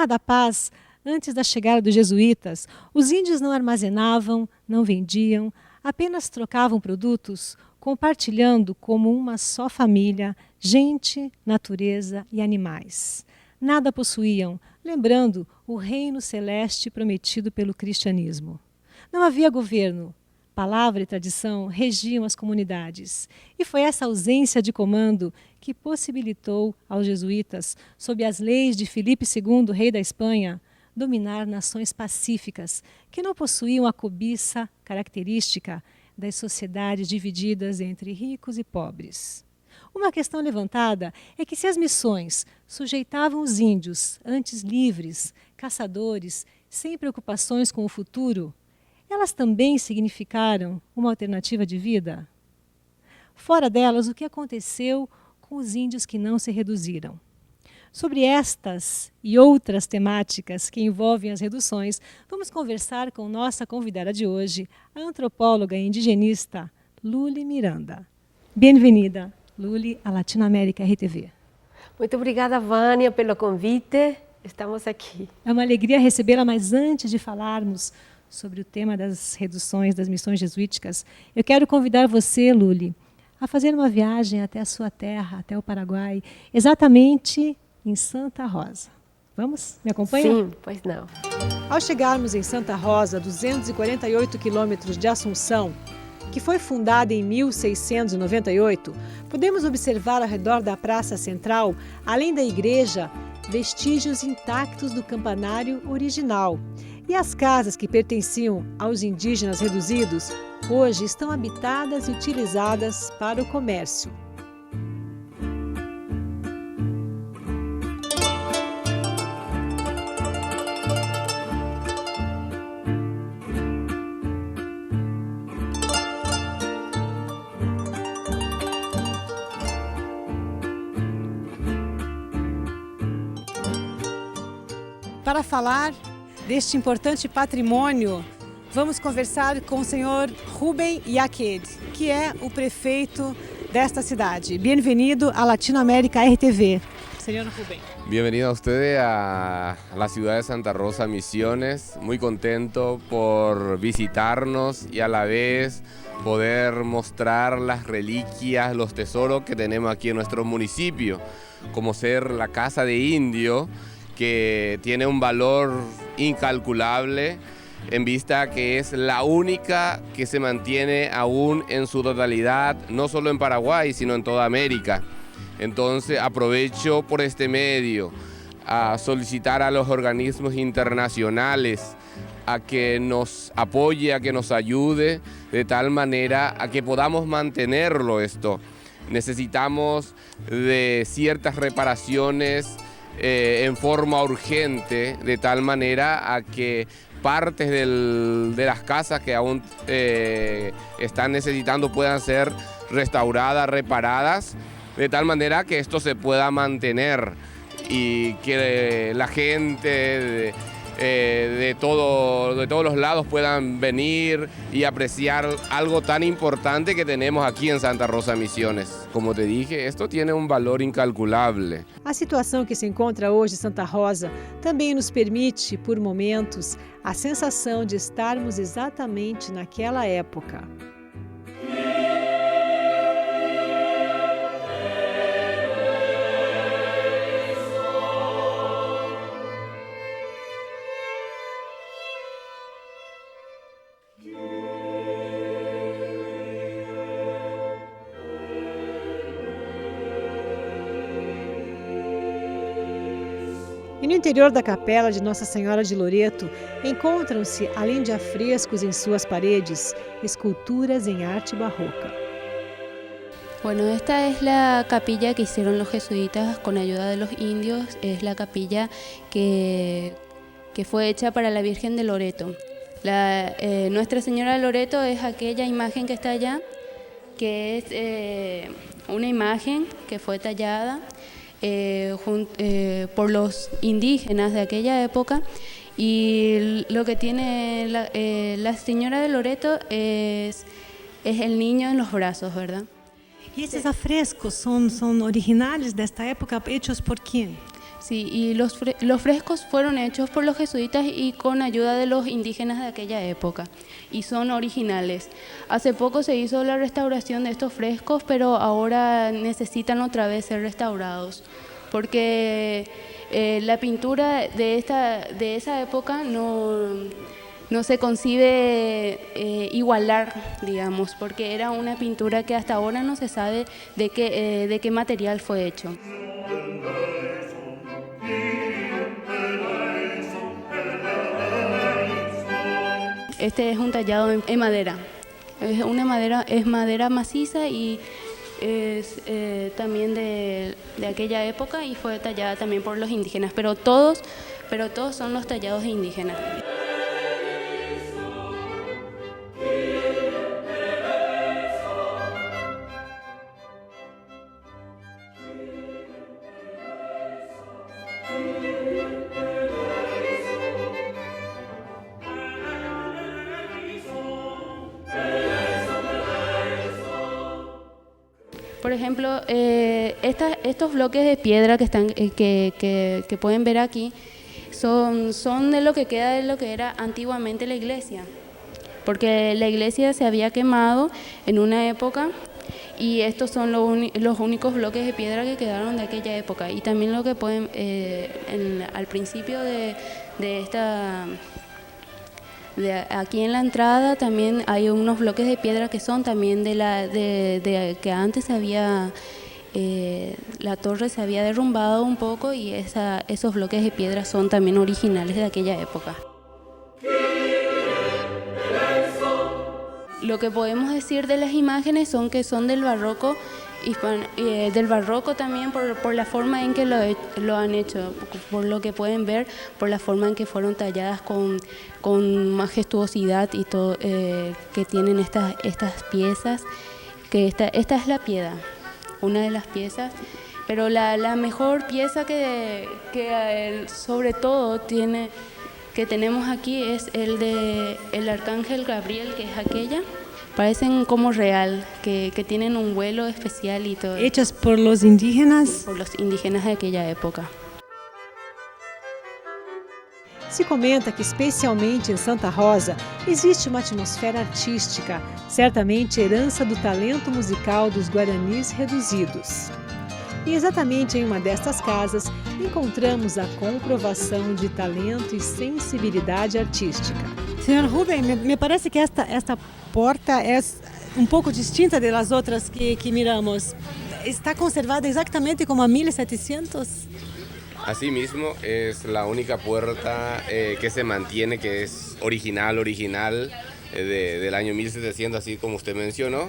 Terra da Paz, antes da chegada dos jesuítas, os índios não armazenavam, não vendiam, apenas trocavam produtos, compartilhando como uma só família, gente, natureza e animais. Nada possuíam, lembrando o reino celeste prometido pelo cristianismo. Não havia governo. Palavra e tradição regiam as comunidades. E foi essa ausência de comando que possibilitou aos jesuítas, sob as leis de Filipe II, rei da Espanha, dominar nações pacíficas que não possuíam a cobiça característica das sociedades divididas entre ricos e pobres. Uma questão levantada é que se as missões sujeitavam os índios, antes livres, caçadores, sem preocupações com o futuro, elas também significaram uma alternativa de vida? Fora delas, o que aconteceu com os índios que não se reduziram? Sobre estas e outras temáticas que envolvem as reduções, vamos conversar com nossa convidada de hoje, a antropóloga e indigenista Luli Miranda. Bem-vinda, Luli, à Latinoamérica RTV. Muito obrigada, Vânia, pelo convite. Estamos aqui. É uma alegria recebê-la, mas antes de falarmos sobre o tema das reduções das missões jesuíticas, eu quero convidar você, Luli, a fazer uma viagem até a sua terra, até o Paraguai, exatamente em Santa Rosa. Vamos? Me acompanha? Sim, pois não. Ao chegarmos em Santa Rosa, 248 quilômetros de Assunção, que foi fundada em 1698, podemos observar ao redor da praça central, além da igreja, vestígios intactos do campanário original. E as casas que pertenciam aos indígenas reduzidos, hoje estão habitadas e utilizadas para o comércio. Para falar deste importante patrimônio, vamos conversar com o senhor Rubem Yaqued, que é o prefeito desta cidade. Bem-vindo à Latinoamérica RTV. Senhor Rubem. Bienvenido a usted a la ciudad de Santa Rosa, Misiones. Muy contento por visitarnos y a la vez poder mostrar las reliquias, los tesoros que tenemos aquí en nuestro municipio, como ser la Casa de Indio, que tiene un valor incalculable en vista que es la única que se mantiene aún en su totalidad, no solo en Paraguay, sino en toda América. Entonces aprovecho por este medio a solicitar a los organismos internacionales a que nos apoye, a que nos ayude, de tal manera a que podamos mantenerlo esto. Necesitamos de ciertas reparaciones en forma urgente, de tal manera a que partes de las casas que aún están necesitando puedan ser restauradas, reparadas, de tal manera que esto se pueda mantener y que la gente de todos los lados puedan venir y apreciar algo tan importante que tenemos aquí en Santa Rosa Misiones. Como te dije, esto tiene un valor incalculable. A situação que se encontra hoje em Santa Rosa também nos permite, por momentos, a sensação de estarmos exatamente naquela época. E no interior da capela de Nossa Senhora de Loreto encontram-se, além de afrescos em suas paredes, esculturas em arte barroca. Bueno, esta es la capilla que hicieron los jesuitas con ayuda de los indios. Es la capilla que fue hecha para la Virgen de Loreto. Nuestra Señora de Loreto es aquella imagen que está allá, que es una imagen que fue tallada por los indígenas de aquella época, y lo que tiene la Señora de Loreto es el niño en los brazos, ¿verdad? E esses afrescos são originais desta época, hechos por quem? Sí, y los frescos fueron hechos por los jesuitas y con ayuda de los indígenas de aquella época, y son originales. Hace poco se hizo la restauración de estos frescos, pero ahora necesitan otra vez ser restaurados, porque la pintura de esa época no se concibe igualar, digamos, porque era una pintura que hasta ahora no se sabe de qué material fue hecho. Este es un tallado en madera. Es madera maciza y es también de aquella época y fue tallada también por los indígenas, pero todos son los tallados indígenas. Por ejemplo, estos bloques de piedra que pueden ver aquí son de lo que queda de lo que era antiguamente la iglesia, porque la iglesia se había quemado en una época y estos son los únicos bloques de piedra que quedaron de aquella época. Y también lo que pueden, al principio de aquí en la entrada también hay unos bloques de piedra que son también de que antes la torre se había derrumbado un poco y esos bloques de piedra son también originales de aquella época. Lo que podemos decir de las imágenes son que son del barroco, del barroco también por la forma en que lo han hecho, por lo que pueden ver, por la forma en que fueron talladas con majestuosidad y todo, que tienen estas piezas, que esta es la piedra, una de las piezas, pero la mejor pieza que sobre todo que tenemos aquí es el Arcángel Gabriel, que es aquella. Parecen como real, que tienen un vuelo especial y todo. Hechas por los indígenas? Por los indígenas de aquella época. Se comenta que, especialmente em Santa Rosa, existe uma atmosfera artística, certamente herança do talento musical dos guaranis reduzidos. E exatamente em uma destas casas, encontramos a comprovação de talento e sensibilidade artística. Senhor Rubem, me parece que esta porta é um pouco distinta das outras que miramos. Está conservada exatamente como a 1700? Asimismo, es la única puerta que se mantiene, que es original, del año 1700, así como usted mencionó.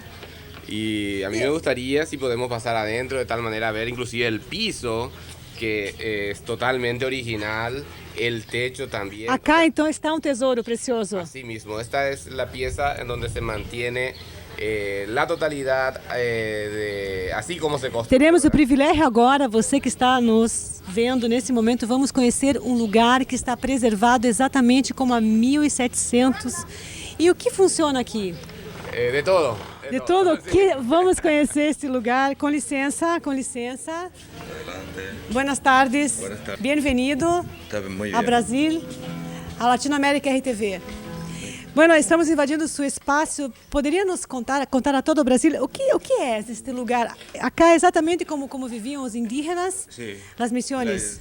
Y a mí me gustaría si podemos pasar adentro de tal manera a ver inclusive el piso, que es totalmente original, el techo también. Acá então está um tesouro precioso. Así mismo, esta es la pieza en donde se mantiene la totalidad, así como se construyó. Teremos o privilégio agora, você que está nos vendo nesse momento, vamos conhecer um lugar que está preservado exatamente como a 1700. E o que funciona aqui? De todo. De todo. Vamos conhecer este lugar. Com licença, com licença. Adelante. Buenas tardes. Buenas tardes. Bem-vindo Muy bien. a Brasil, a Latinoamérica RTV. Bueno, estamos invadindo seu espaço. Poderia nos contar a todo o Brasil o que é este lugar? Acá é exatamente como viviam os indígenas, Sí. as missões.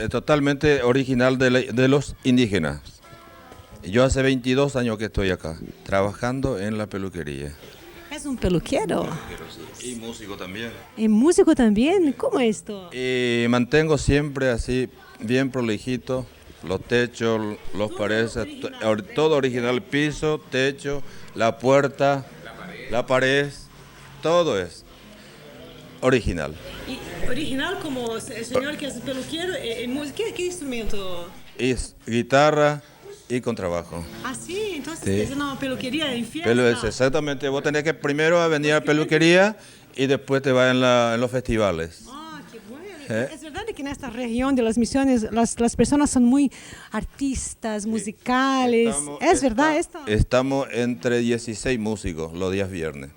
Totalmente original de los indígenas. Yo hace 22 años que estoy acá, trabajando en la peluquería. És um peluqueiro? Y músico también. É músico também? Como é isto? Y mantengo siempre así, bien prolijito, los techos, los paredes, todo original, piso, techo, la puerta, la pared, todo es original. E original como o senhor que é peluqueiro, que instrumento? Es guitarra y contrabajo. Ah, sí, entonces Sí. es una peluquería en fiesta. Pero es exactamente, vos tenés que primero venir a la peluquería y después te vas en los festivales. Ah, qué bueno. Es verdad que en esta región de las misiones las personas son muy artistas, musicales. ¿Es verdad esto? Estamos entre 16 músicos los días viernes.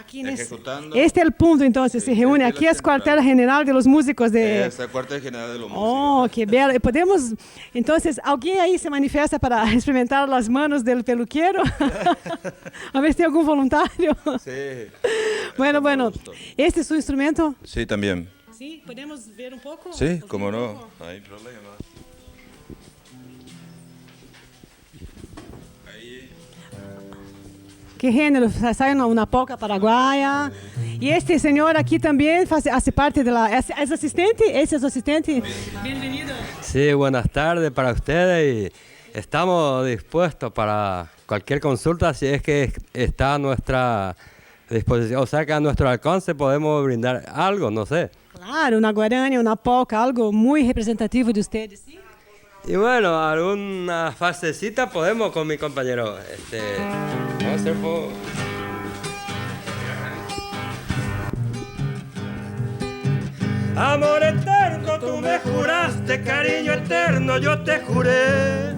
Aqui nesse, ejecutando. este é o ponto, então, se reúne. Aqui é o quartel-general dos músicos de... Essa é a quartel-general de los músicos. Oh, que belo. Podemos, então, alguém aí se manifesta para experimentar as manos do peluqueiro? A ver se tem algum voluntário. Sí. Bueno. Este é o seu instrumento? Sí, también. Sim, podemos ver um pouco? Sí, cómo no, no hay problema. Que gênero? Sai uma polca paraguaia. E este senhor aqui também faz parte da... ¿Es asistente? ¿Ese es su asistente? Bienvenido. Sí, buenas tardes para ustedes y estamos dispuestos para cualquier consulta si es que está a nuestra disposición, o sea que a nuestro alcance podemos brindar algo, no sé. Claro, una guarania, una polca, algo muy representativo de ustedes, ¿sí? Y bueno, alguna fasecita podemos con mi compañero. Vamos a hacer Amor eterno, tú me juraste, cariño eterno, yo te juré.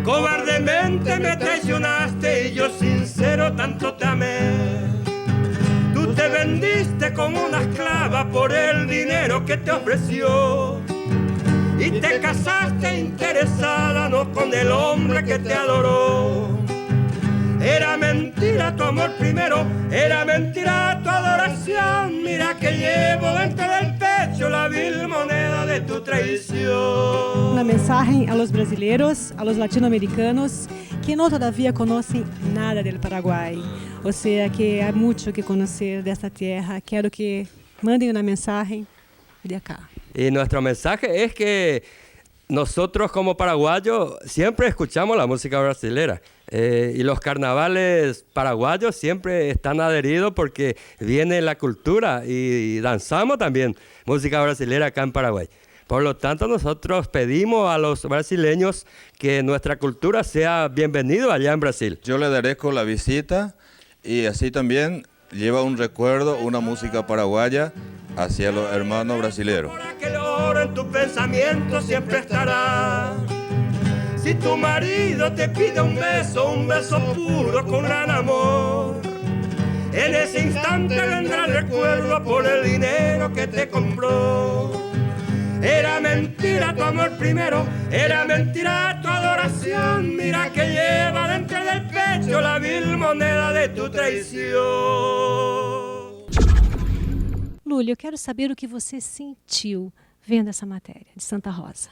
Cobardemente me traicionaste y yo sincero tanto te amé. Tú te vendiste como una esclava por el dinero que te ofreció. Y te casaste interesada, no con el hombre que te adoró. Era mentira tu amor primero, era mentira tu adoración. Mira que llevo dentro del pecho la vil moneda de tu traición. Una mensaje a los brasileños, a los latinoamericanos que no todavía conocen nada del Paraguay. O sea que hay mucho que conocer de esta tierra. Quiero que manden una mensaje de acá. Y nuestro mensaje es que nosotros como paraguayos siempre escuchamos la música brasilera y los carnavales paraguayos siempre están adheridos porque viene la cultura y danzamos también música brasilera acá en Paraguay. Por lo tanto, nosotros pedimos a los brasileños que nuestra cultura sea bienvenida allá en Brasil. Yo le agradezco la visita y así también lleva un recuerdo, una música paraguaya hacia los hermanos brasileños. Por aquel oro en tu pensamiento siempre estará. Si tu marido te pide un beso puro con gran amor, en ese instante vendrá el recuerdo por el dinero que te compró. Era mentira tu amor primero, era mentira tu adoración. Mira que lleva dentro del pecho la vil moneda de tu traición. Lúlia, eu quero saber o que você sentiu vendo essa matéria de Santa Rosa.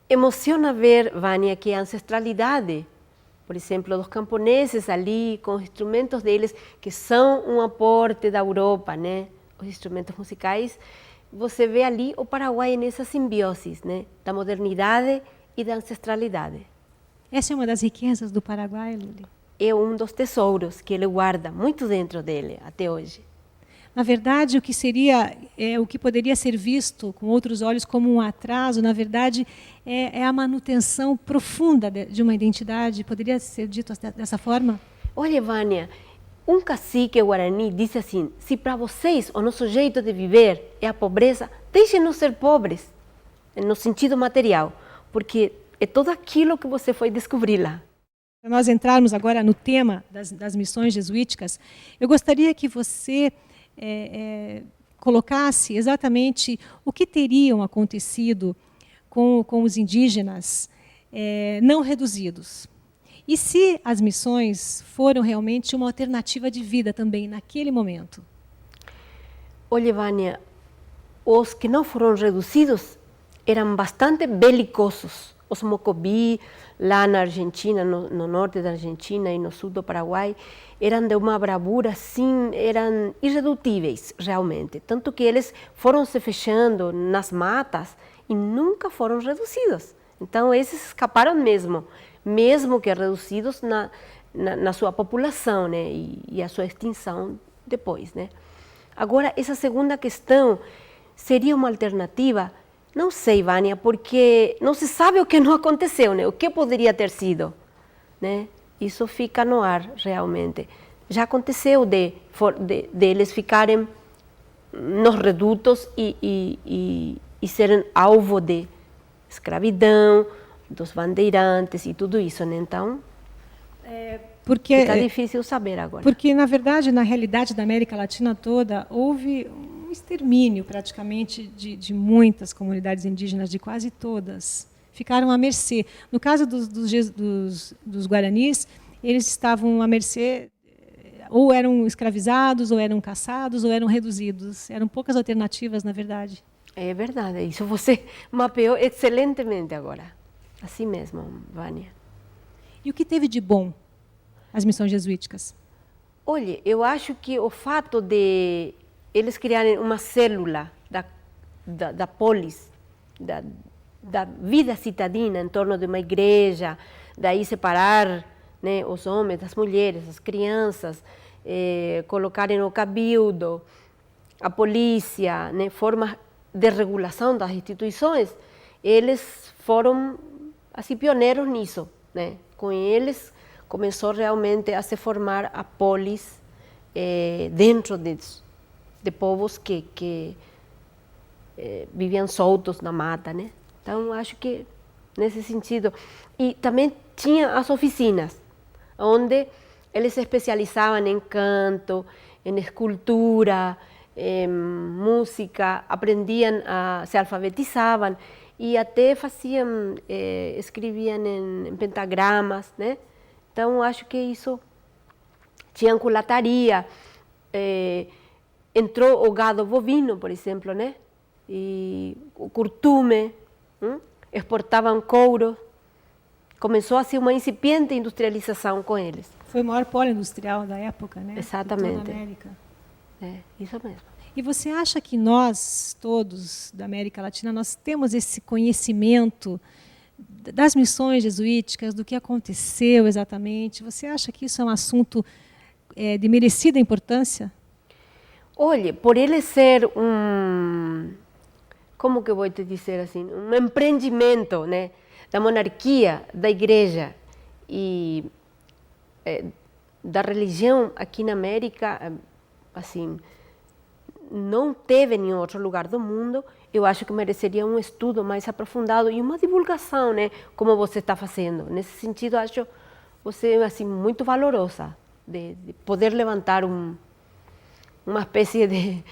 Emociona ver, Vânia, que a ancestralidade, por exemplo, dos camponeses ali, com os instrumentos deles, que são um aporte da Europa, né? Os instrumentos musicais, você vê ali o Paraguai nessa simbiose, né? Da modernidade e da ancestralidade. Essa é uma das riquezas do Paraguai, Lúlia? É um dos tesouros que ele guarda muito dentro dele até hoje. Na verdade, o que seria, o que poderia ser visto com outros olhos como um atraso, na verdade, é a manutenção profunda de uma identidade. Poderia ser dito dessa forma? Olha, Vânia, um cacique guarani disse assim: se para vocês o nosso jeito de viver é a pobreza, deixem-nos ser pobres, no sentido material, porque é tudo aquilo que você foi descobrir lá. Para nós entrarmos agora no tema das missões jesuíticas, eu gostaria que você colocasse exatamente o que teriam acontecido com os indígenas não reduzidos. E se as missões foram realmente uma alternativa de vida também naquele momento? Olha, Vânia, os que não foram reduzidos eram bastante belicosos. Os Mocobi, lá na Argentina, no norte da Argentina e no sul do Paraguai, eram de uma bravura, assim, eram irredutíveis, realmente. Tanto que eles foram se fechando nas matas e nunca foram reduzidos. Então, esses escaparam mesmo que reduzidos na sua população, né? E a sua extinção depois, né? Agora, essa segunda questão seria uma alternativa? Não sei, Vânia, porque não se sabe o que não aconteceu, né? O que poderia ter sido, né? Isso fica no ar, realmente. Já aconteceu de eles ficarem nos redutos e serem alvo de escravidão, dos bandeirantes e tudo isso, né? Então... Porque está difícil saber agora. Porque, na verdade, na realidade da América Latina toda, houve um extermínio, praticamente, de muitas comunidades indígenas, de quase todas. Ficaram à mercê. No caso dos guaranis, eles estavam à mercê, ou eram escravizados, ou eram caçados, ou eram reduzidos. Eram poucas alternativas, na verdade. É verdade, isso você mapeou excelentemente agora. Assim mesmo, Vânia. E o que teve de bom as missões jesuíticas? Olha, eu acho que o fato de eles criarem uma célula da polis, da vida citadina em torno de uma igreja, daí separar, né, os homens das mulheres, as crianças, colocarem o cabildo, a polícia, né, formas de regulação das instituições, eles foram assim, pioneiros nisso, né? Com eles começou realmente a se formar a polis dentro de povos que viviam soltos na mata, né? Então, acho que nesse sentido. E também tinha as oficinas, onde eles se especializavam em canto, em escultura, em música, aprendiam, se alfabetizavam e até faziam, escreviam em pentagramas, né? Então, acho que isso tinha culataria, entrou o gado bovino, por exemplo, né? E o curtume, exportavam couro, começou a ser uma incipiente industrialização com eles. Foi o maior polo industrial da época, né? Exatamente. De toda a América. É, isso mesmo. E você acha que nós, todos da América Latina, nós temos esse conhecimento das missões jesuíticas, do que aconteceu exatamente? Você acha que isso é um assunto de merecida importância? Olha, por ele ser como que eu vou te dizer assim, um empreendimento, né, da monarquia, da igreja e da religião aqui na América, assim, não teve em nenhum outro lugar do mundo, eu acho que mereceria um estudo mais aprofundado e uma divulgação, né, como você está fazendo. Nesse sentido, acho você assim muito valorosa de poder levantar uma espécie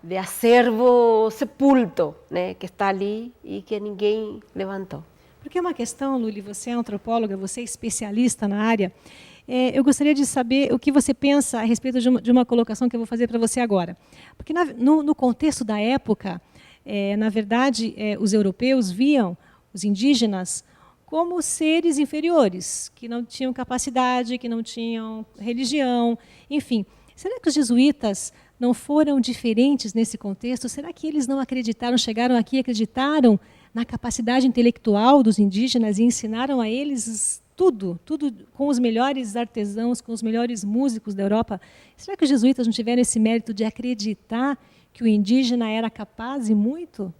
de acervo sepulto, né, que está ali e que ninguém levantou. Porque é uma questão, Luli, você é antropóloga, você é especialista na área. Eu gostaria de saber o que você pensa a respeito de uma colocação que eu vou fazer para você agora. Porque no contexto da época, na verdade, os europeus viam os indígenas como seres inferiores, que não tinham capacidade, que não tinham religião, enfim. Será que os jesuítas não foram diferentes nesse contexto? Será que eles não acreditaram, chegaram aqui e acreditaram na capacidade intelectual dos indígenas e ensinaram a eles tudo com os melhores artesãos, com os melhores músicos da Europa? Será que os jesuítas não tiveram esse mérito de acreditar que o indígena era capaz e muito?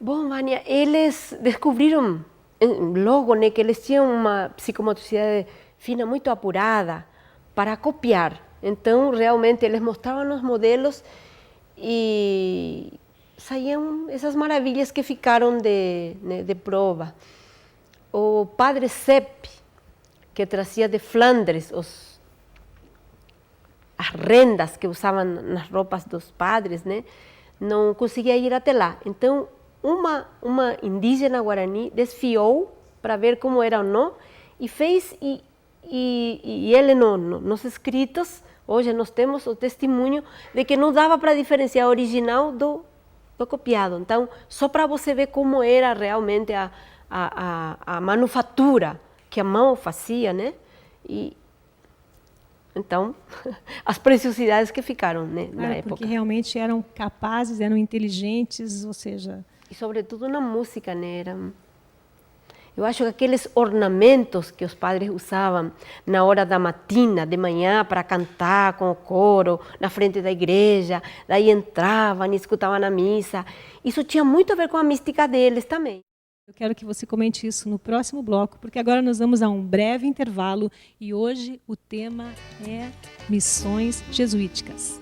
Bom, Vânia, eles descobriram logo, né, que eles tinham uma psicomotricidade fina muito apurada para copiar. Então, realmente, eles mostravam os modelos e saíam essas maravilhas que ficaram de prova. O padre Sepp, que trazia de Flandres as rendas que usavam nas roupas dos padres, né, não conseguia ir até lá. Então, uma indígena guarani desfiou para ver como era ou não e fez, e ele nos escritos, hoje nós temos o testemunho de que não dava para diferenciar o original do copiado. Então, só para você ver como era realmente a manufatura que a mão fazia, né? E então, as preciosidades que ficaram, né, na época. Porque realmente eram capazes, eram inteligentes, ou seja... E sobretudo na música, né? Eu acho que aqueles ornamentos que os padres usavam na hora da matina, de manhã, para cantar com o coro, na frente da igreja, daí entravam e escutavam a missa, isso tinha muito a ver com a mística deles também. Eu quero que você comente isso no próximo bloco, porque agora nós vamos a um breve intervalo e hoje o tema é Missões Jesuíticas.